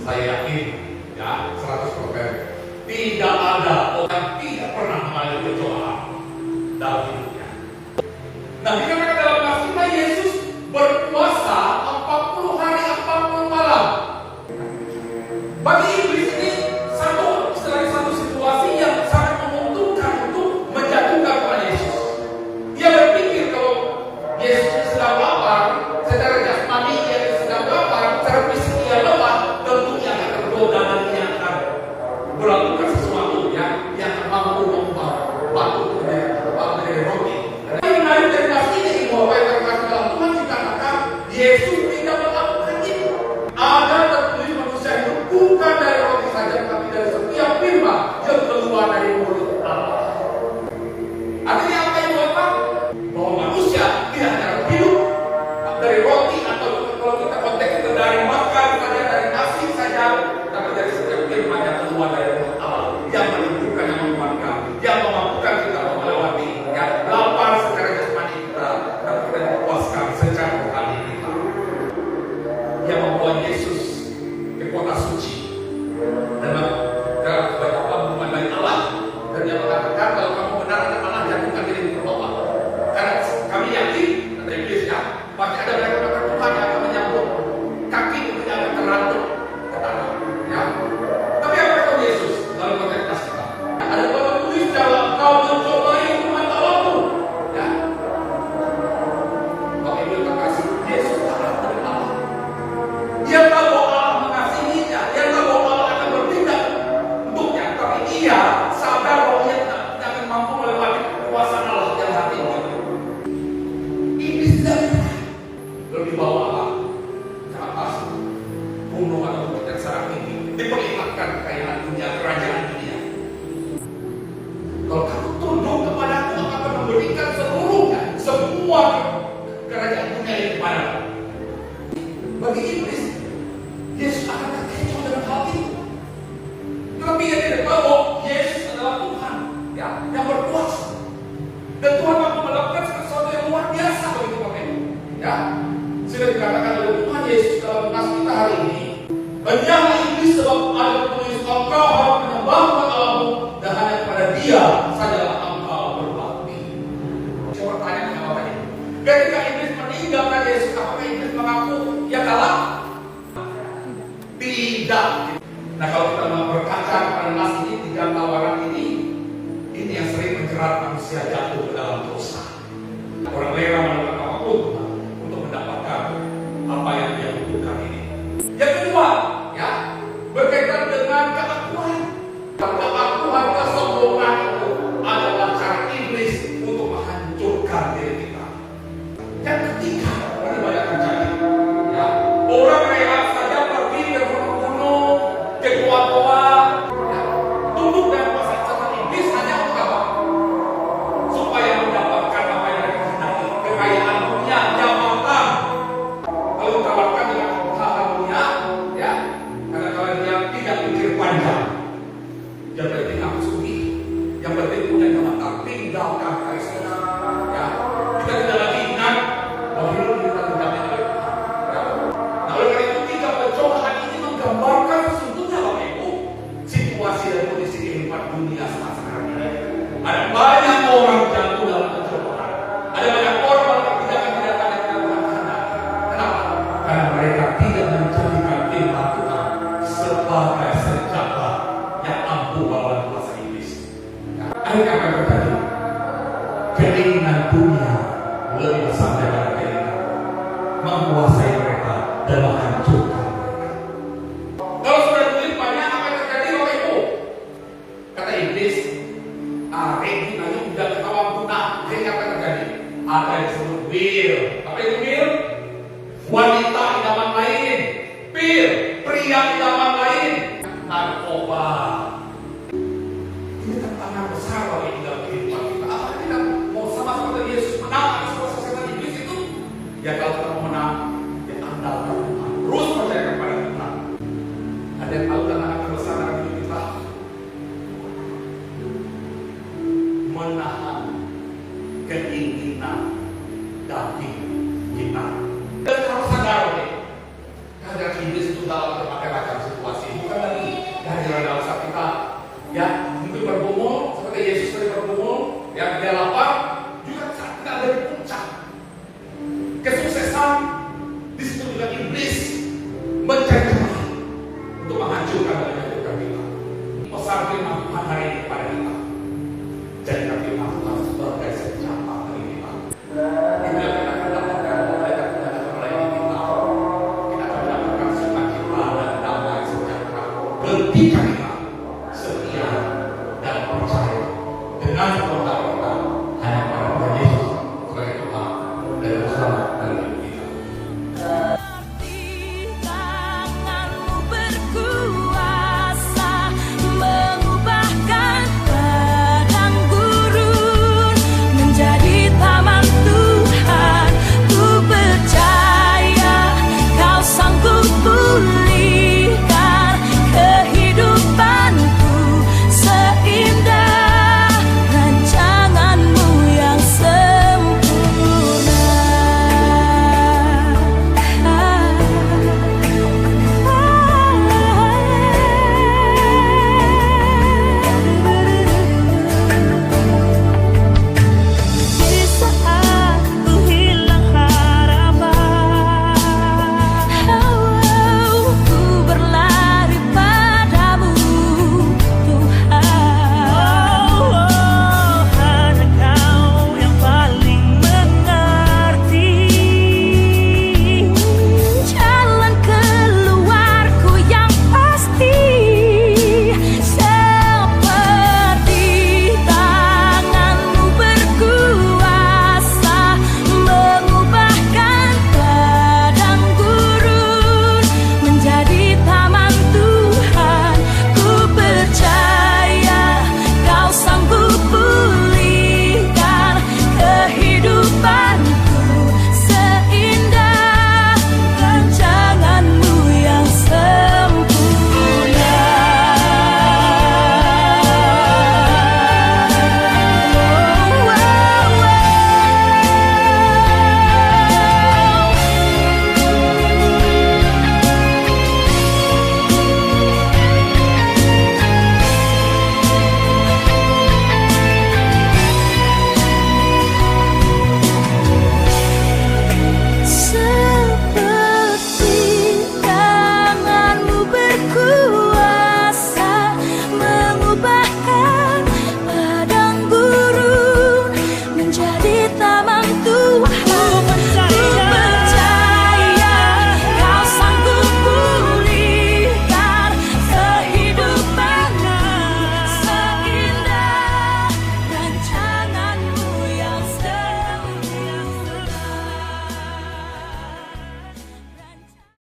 Saya yakin, ya, 100% tidak ada orang tidak pernah mengalami kecoaan dalam hidupnya. Nah, dikatakan dalam Nasibah Yesus berpuasa 40 hari 40 malam. Bagi iblis ini satu situasi yang sangat menguntungkan untuk menjatuhkan Tuhan Yesus. Dia berpikir kalau Yesus sedang lapar, secara jasmani dia sedang lapar, secara fisik dia lemah, tentu dia akan tergoda dan dia akan melakukan sesuatu yang mampu membuat batu menjadi roti. Dan yang menarik dari nas ini bahwa yang terkasih dalam Tuhan dikatakan Yesus tidak melakukan itu. Ada tertulis manusia itu bukan dari roti saja, tapi dari setiap firman yang keluar dari mulut Allah. Artinya apa itu apa? Bahwa manusia tidak hanya hidup dari roti, atau kalau kita konteks itu dari makan saja, dari nasi saja, tapi dari setiap firman yang keluar dari mulut Allah yang menimbulkan, yang menguatkan, yang memampukan kita melewati yang lapar secara jasmani kita, tapi kita dipuaskan secara rohani kita. Yang membawa Yesus ke kota suci dan berapa hubungan baik Allah, dan dia mengatakan kalau kamu benar ada Allah, jatuhkan diri di bawah. Karena kami yakin, kata iblis ya, pasti ada mereka Tuhan yang akan menyambut kaki itu yang akan terantuk ke tanah. Ya. Tapi apa kata Yesus dalam konteks kita? Ada pada tulis dalam kau mencobai hukuman Allahmu. Ya. Kalau ibu terkasih, Yesus taat dari Allah. Dia tahu bahwa Allah mengasihinya, dia tahu bahwa Allah akan bertindak untuknya, tapi dia sadar bahwa dia tidak akan mampu melewati kekuasaan Allah yang saat ini. Iblis tidak lebih bawah Allah ke atas gunung atau bukit yang sangat tinggi, diperlihatkan kekayaan dunia, kerajaan dunia. Kalau kamu tunduk kepada Aku, Aku akan memberikan seluruhnya, semua kerajaan dunia ini kepadamu. Bagi iblis, Yesus akan terkecoh dengan hal itu. Tetapi dia tidak tahu bahwa Yesus adalah Tuhan, ya, yang berkuasa. Dan Tuhan mampu melakukan sesuatu yang luar biasa bagi Tuhan ini. Ya, sudah dikatakan oleh Tuhan Yesus dalam nas kita hari ini. Banyaklah iblis sebab ada tertulis engkau harus menyembah Tuhan Allahmu dan hanya kepada Dia sajalah engkau berbakti. Coba tanya kenapa tadi? Ketika iblis meninggalkan Yesus, apakah iblis mengaku ia kalah? Tidak. Nah, kalau kita mau berkaca pada nas ini, 3 tawaran ini yang sering menjerat manusia jatuh ke dalam dosa. Orang rela melakukan apapun untuk mendapatkan apa yang dia butuhkan ini. Yang kedua, ya, berkaitan dengan keakuan. Keakuan, kesombongan itu adalah cara iblis untuk menghancurkan diri kita. Yang ketiga, ini banyak terjadi. Ya, orang rela saja pergi ke gunung, ke goa-goa, ya, tunduk dan pasang setan iblis hanya untuk apa? Supaya mendapatkan apa yang mereka kehendaki, kekayaan dunia, jabatan. Kalau ditawarkan dengan hal dunia, ya, karena kalau dia tidak pikir panjang, yang penting aku sugi, yang penting punya jabatan, tinggalkan Kristus. Ya, kita tidak lagi ingat bahwa hidup kita tidak ada. Ya. Nah, oleh karena itu 3 pencobaan ini menggambarkan sesungguhnya Bapak Ibu situasi dan kondisi kehidupan dunia saat sekarang ini. Ada banyak orang jatuh dalam pencobaan. Ada banyak orang melakukan tindakan-tindakan yang tidak Tuhan kehendaki. Kenapa? Karena mereka tidak menjadikan firman Tuhan sebagai senjata yang ampuh melawan kuasa iblis. Akhirnya apa yang terjadi? Keinginan dunia lebih besar daripada keinginan menguasai mereka dan menghancurkan mereka. Kalau sudah tulis banyak, apa yang terjadi Bapak Ibu? Kata iblis, Regi ayo udah ketawa guna. Akhirnya apa yang terjadi? Ada yang disebut bir. Apa itu bir? Wanita idaman lain. Bir, pria idaman lain. Narkoba. Ini tantangan besar Bapak Ibu dalam kehidupan kita. Apakah kita mau sama-sama dengan Yesus menang atas kuasa setan iblis itu? Ya kalau kita mau menang, ya andalkan Tuhan. Terus percaya kepada Tuhan. Ada yang tahu tantangan terbesar dalam hidup kita? Menahan keinginan daging kita. Dan harus sadar, kadang iblis itu dalam berbagai macam situasi firman Tuhan hari ini.